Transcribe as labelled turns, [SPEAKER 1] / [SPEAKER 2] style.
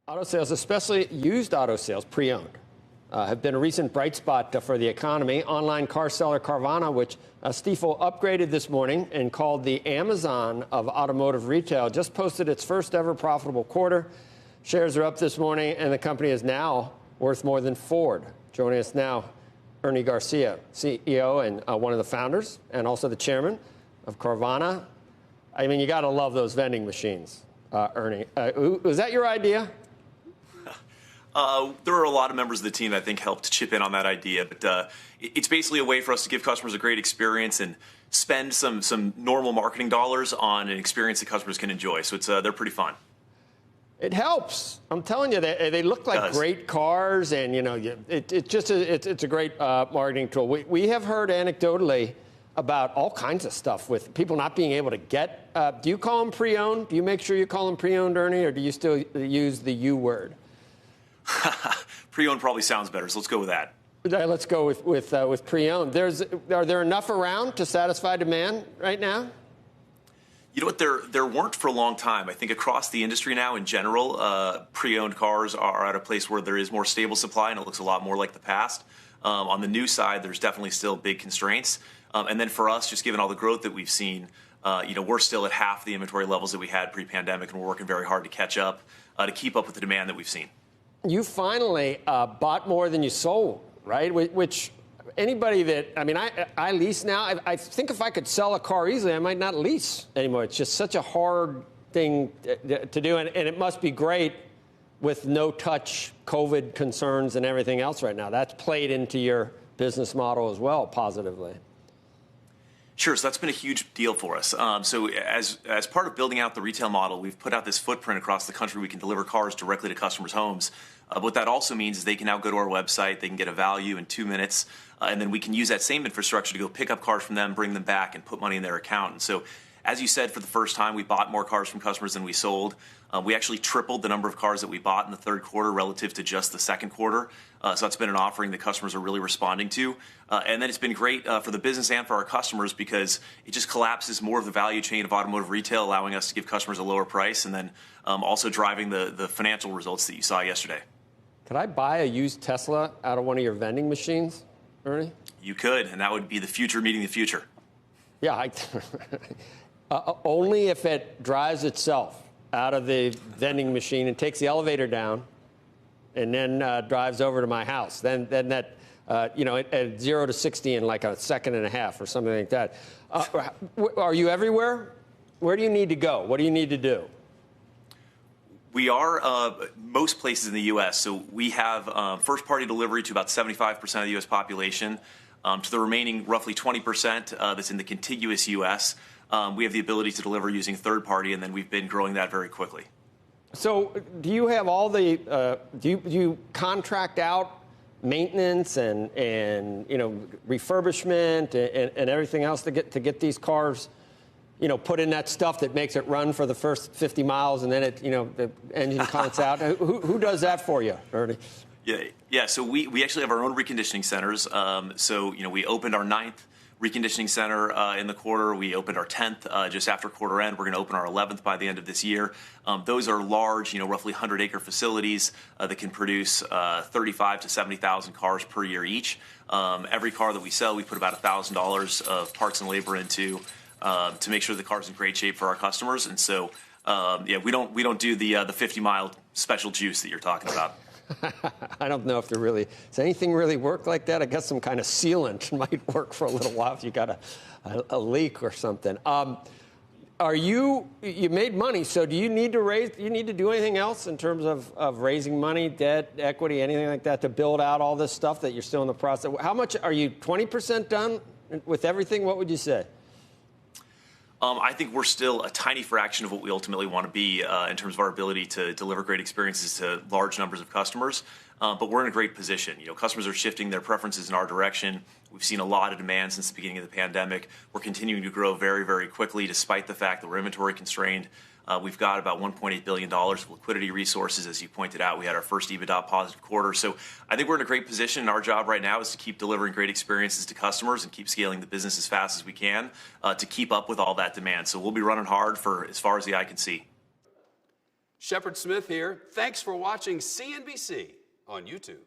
[SPEAKER 1] Auto sales, especially used auto sales, pre-owned, have been a recent bright spot for the economy. Online car seller Carvana, which Stifel upgraded this morning and called the Amazon of automotive retail, just posted its first ever profitable quarter. Shares are up this morning, and the company is now worth more than Ford. Joining us now, Ernie Garcia, CEO and one of the founders, and also the chairman of Carvana. I mean, you got to love those vending machines, Ernie. Was that your idea?
[SPEAKER 2] There are a lot of members of the team that I think helped chip in on that idea, but it's basically a way for us to give customers a great experience and spend some normal marketing dollars on an experience that customers can enjoy. So they're pretty fun.
[SPEAKER 1] It helps. I'm telling you, they look like great cars, and it's a great marketing tool. We have heard anecdotally about all kinds of stuff with people not being able to get. Do you call them pre-owned? Do you make sure you call them pre-owned, Ernie, or do you still use the U word?
[SPEAKER 2] Pre-owned probably sounds better, so let's go with that.
[SPEAKER 1] Let's go with pre-owned. Are there enough around to satisfy demand right now?
[SPEAKER 2] You know what? There weren't for a long time. I think across the industry now, in general, pre-owned cars are at a place where there is more stable supply, and it looks a lot more like the past. On the new side, there's definitely still big constraints. And then for us, just given all the growth that we've seen, we're still at half the inventory levels that we had pre-pandemic, and we're working very hard to catch up, to keep up with the demand that we've seen.
[SPEAKER 1] You finally bought more than you sold, right? Which anybody that, I mean, I lease now. I think if I could sell a car easily, I might not lease anymore. It's just such a hard thing to do, and it must be great with no touch COVID concerns and everything else right now. That's played into your business model as well positively.
[SPEAKER 2] Sure. So that's been a huge deal for us. So as part of building out the retail model, we've put out this footprint across the country. We can deliver cars directly to customers' homes. What that also means is they can now go to our website, they can get a value in 2 minutes, and then we can use that same infrastructure to go pick up cars from them, bring them back, and put money in their account. And so, as you said, for the first time, we bought more cars from customers than we sold. We actually tripled the number of cars that we bought in the third quarter relative to just the second quarter. So that's been an offering that customers are really responding to. And then it's been great for the business and for our customers because it just collapses more of the value chain of automotive retail, allowing us to give customers a lower price and then also driving the financial results that you saw yesterday.
[SPEAKER 1] Could I buy a used Tesla out of one of your vending machines, Ernie?
[SPEAKER 2] You could, and that would be the future meeting the future.
[SPEAKER 1] Yeah, only if it drives itself out of the vending machine and takes the elevator down and then drives over to my house. Then that, at 0 to 60 in like a second and a half or something like that. Are you everywhere? Where do you need to go? What do you need to do?
[SPEAKER 2] We are most places in the U.S. So we have first-party delivery to about 75% of the U.S. population. To the remaining roughly 20% that's in the contiguous U.S., we have the ability to deliver using third-party, and then we've been growing that very quickly.
[SPEAKER 1] So do you have all the do you contract out maintenance and refurbishment and everything else to get these cars, put in that stuff that makes it run for the first 50 miles and then the engine counts out? Who does that for you, Ernie?
[SPEAKER 2] Yeah. So we actually have our own reconditioning centers. We opened our 9th reconditioning center in the quarter. We opened our 10th just after quarter end. We're going to open our 11th by the end of this year. Those are large, roughly 100-acre facilities that can produce 35 to 70,000 cars per year each. Every car that we sell, we put about $1,000 of parts and labor into to make sure the car's in great shape for our customers. And so, we don't do the 50-mile special juice that you're talking about.
[SPEAKER 1] I don't know if does anything really work like that? I guess some kind of sealant might work for a little while if you got a leak or something. You made money, so do you need to do anything else in terms of raising money, debt, equity, anything like that to build out all this stuff that you're still in the process? How much are you 20% done with everything? What would you say?
[SPEAKER 2] I think we're still a tiny fraction of what we ultimately want to be in terms of our ability to deliver great experiences to large numbers of customers. But we're in a great position. Customers are shifting their preferences in our direction. We've seen a lot of demand since the beginning of the pandemic. We're continuing to grow very, very quickly, despite the fact that we're inventory constrained. We've got about $1.8 billion of liquidity resources. As you pointed out, we had our first EBITDA positive quarter. So I think we're in a great position. And our job right now is to keep delivering great experiences to customers and keep scaling the business as fast as we can to keep up with all that demand. So we'll be running hard for as far as the eye can see.
[SPEAKER 3] Shepard Smith here. Thanks for watching CNBC on YouTube.